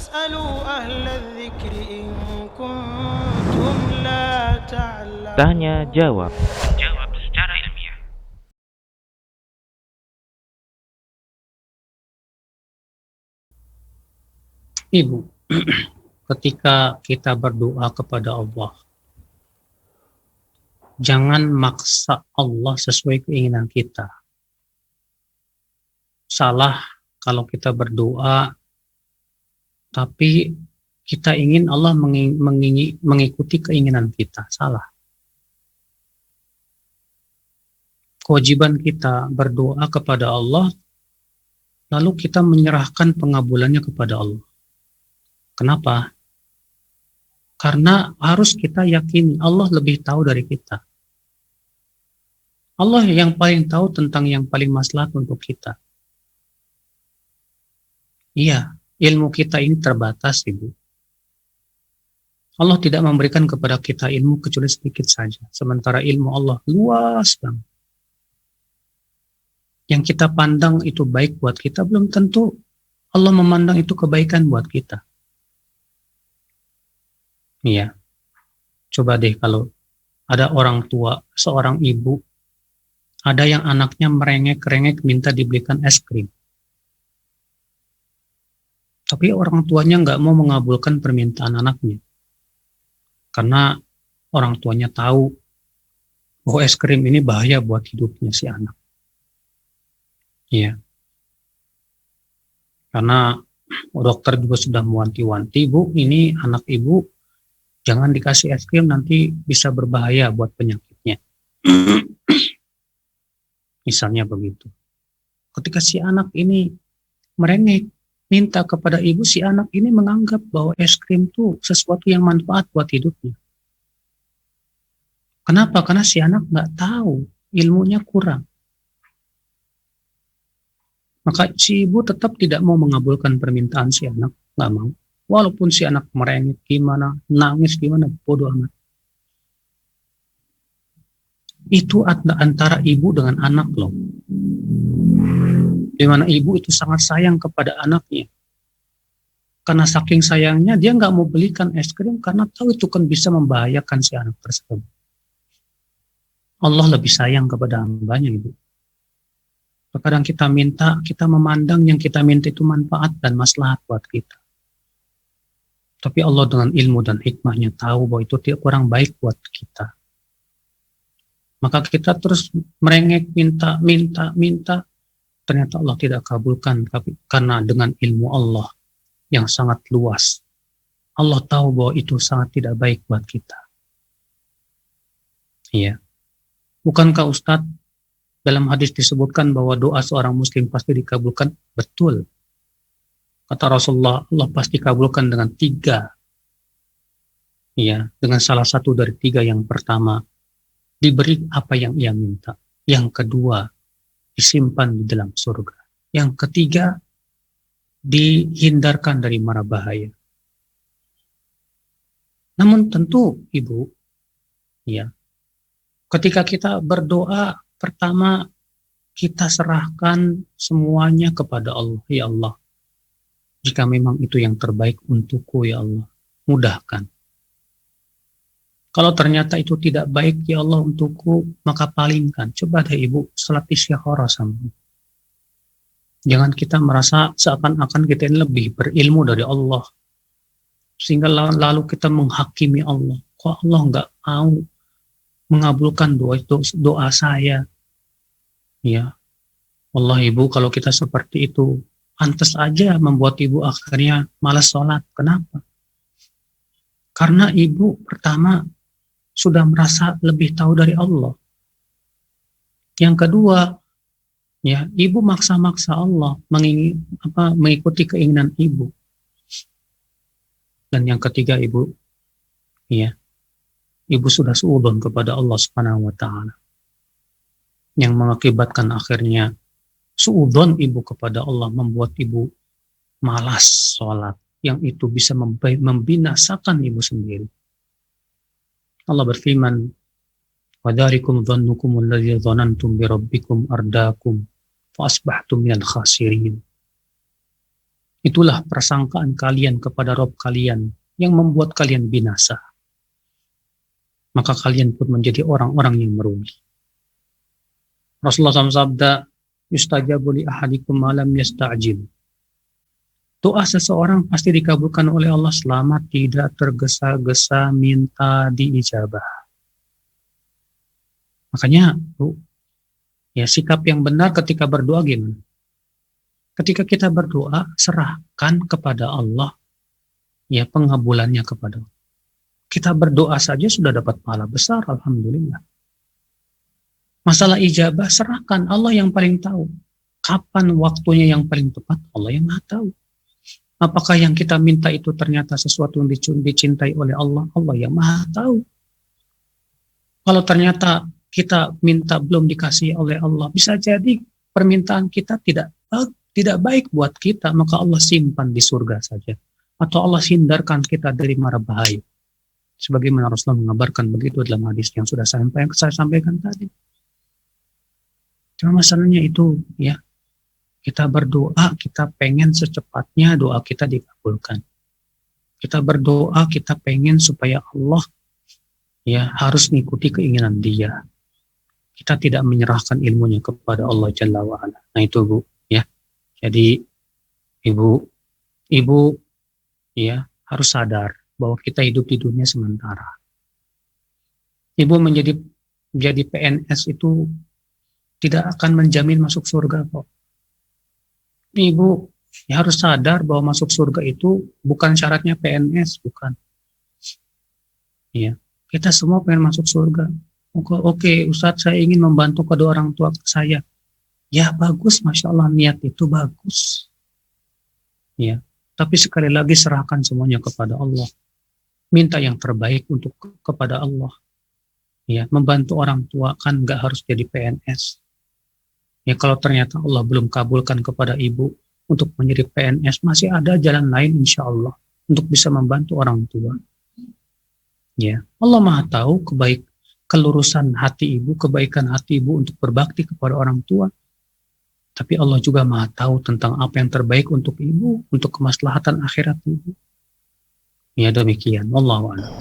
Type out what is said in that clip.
فاسألوا أهل الذكر إن كنتم لا Tanya تعلمون. jawab. Jawab secara ilmiah. Ibu, ketika kita berdoa kepada Allah, jangan maksa Allah sesuai keinginan kita. Salah kalau kita berdoa, tapi kita ingin Allah mengikuti keinginan kita. Salah. Kewajiban kita berdoa kepada Allah, lalu kita menyerahkan pengabulannya kepada Allah. Kenapa? Karena harus kita yakini Allah lebih tahu dari kita. Allah yang paling tahu tentang yang paling maslahat untuk kita. Iya, ilmu kita ini terbatas, Ibu. Allah tidak memberikan kepada kita ilmu kecuali sedikit saja. Sementara ilmu Allah luas banget. Yang kita pandang itu baik buat kita, belum tentu Allah memandang itu kebaikan buat kita. Iya. Coba deh kalau ada orang tua, seorang ibu, ada yang anaknya merengek-rengek minta dibelikan es krim. Tapi orang tuanya nggak mau mengabulkan permintaan anaknya. Karena orang tuanya tahu bahwa es krim ini bahaya buat hidupnya si anak. Iya. Karena dokter juga sudah mewanti-wanti, Bu, ini anak ibu jangan dikasih es krim, nanti bisa berbahaya buat penyakitnya. Misalnya begitu. Ketika si anak ini merengek, minta kepada ibu, si anak ini menganggap bahwa es krim itu sesuatu yang manfaat buat hidupnya. Kenapa? Karena si anak nggak tahu, ilmunya kurang. Maka si ibu tetap tidak mau mengabulkan permintaan si anak, nggak mau. Walaupun si anak merengek gimana, nangis gimana, bodoh amat. Itu antara ibu dengan anak loh. Di mana ibu itu sangat sayang kepada anaknya. Karena saking sayangnya dia nggak mau belikan es krim karena tahu itu kan bisa membahayakan si anak tersebut. Allah lebih sayang kepada hambanya, Ibu. Terkadang kita memandang yang kita minta itu manfaat dan maslahat buat kita. Tapi Allah dengan ilmu dan hikmahnya tahu bahwa itu kurang baik buat kita. Maka kita terus merengek, minta. Ternyata Allah tidak kabulkan, karena dengan ilmu Allah yang sangat luas, Allah tahu bahwa itu sangat tidak baik buat kita. Iya. Bukankah Ustadz dalam hadis disebutkan bahwa doa seorang muslim pasti dikabulkan? Betul. Kata Rasulullah, Allah pasti kabulkan dengan 3. Ya, dengan salah satu dari 3. Yang pertama, diberi apa yang ia minta. Yang kedua, disimpan di dalam surga. Yang ketiga, dihindarkan dari mara bahaya. Namun tentu, Ibu, ya, ketika kita berdoa, pertama kita serahkan semuanya kepada Allah. Ya Allah, jika memang itu yang terbaik untukku, ya Allah, mudahkan. Kalau ternyata itu tidak baik, ya Allah, untukku, maka palingkan. Coba deh Ibu, salat istikharah sama. Jangan kita merasa seakan-akan kita ini lebih berilmu dari Allah. Sehingga lalu kita menghakimi Allah. Kok Allah nggak mau mengabulkan doa saya? Ya, Allah Ibu, kalau kita seperti itu, pantas aja membuat Ibu akhirnya malas sholat. Kenapa? Karena Ibu pertama sudah merasa lebih tahu dari Allah. Yang kedua, ya, Ibu maksa-maksa Allah mengikuti keinginan Ibu. Dan yang ketiga, Ibu, ya, Ibu sudah suudzon kepada Allah Subhanahu wa taala. Yang mengakibatkan akhirnya suudzon Ibu kepada Allah membuat Ibu malas sholat, yang itu bisa membinasakan Ibu sendiri. Allah berfirman, وَذَلِكُمْ ظَنُّكُمُ الَّذِي ظَنَنْتُمْ بِرَبِّكُمْ أَرْدَاكُمْ فَأَصْبَحْتُمْ مِنَ الْخَاسِرِينَ. Itulah persangkaan kalian kepada Rob kalian yang membuat kalian binasa. Maka kalian pun menjadi orang-orang yang merugi. Rasulullah SAW sabda, yustajabu li ahadikum malam yasta'jil. Doa seseorang pasti dikabulkan oleh Allah selama tidak tergesa-gesa minta diijabah. Makanya, ya sikap yang benar ketika berdoa gimana? Ketika kita berdoa, serahkan kepada Allah, ya pengabulannya kepada Allah. Kita berdoa saja sudah dapat pahala besar, alhamdulillah. Masalah ijabah, serahkan Allah yang paling tahu. Kapan waktunya yang paling tepat, Allah yang maha tahu. Apakah yang kita minta itu ternyata sesuatu yang dicintai oleh Allah, Allah yang maha tahu. Kalau ternyata kita minta belum dikasih oleh Allah, bisa jadi permintaan kita tidak baik buat kita, maka Allah simpan di surga saja. Atau Allah hindarkan kita dari mara bahaya. Sebagaimana Rasulullah mengabarkan begitu dalam hadis yang sudah saya sampaikan tadi. Cuma masalahnya itu, ya, kita berdoa, kita pengen secepatnya doa kita dikabulkan. Kita berdoa, kita pengen supaya Allah, ya, harus mengikuti keinginan Dia. Kita tidak menyerahkan ilmunya kepada Allah Jalla wa'ala. Nah itu Bu, ya. Jadi ibu, ya, harus sadar bahwa kita hidup di dunia sementara. Ibu menjadi PNS itu tidak akan menjamin masuk surga kok. Ibu ya harus sadar bahwa masuk surga itu bukan syaratnya PNS, bukan. Ya, kita semua pengen masuk surga. Oke, Ustadz, saya ingin membantu kedua orang tua saya. Ya bagus, Masya Allah, niat itu bagus. Ya, tapi sekali lagi serahkan semuanya kepada Allah. Minta yang terbaik kepada Allah. Ya, membantu orang tua kan nggak harus jadi PNS. Ya, kalau ternyata Allah belum kabulkan kepada ibu untuk menjadi PNS, masih ada jalan lain insya Allah untuk bisa membantu orang tua. Ya, Allah Maha tahu kelurusan hati ibu, kebaikan hati ibu untuk berbakti kepada orang tua. Tapi Allah juga Maha tahu tentang apa yang terbaik untuk ibu, untuk kemaslahatan akhirat ibu. Ya demikian, wallahu a'lam.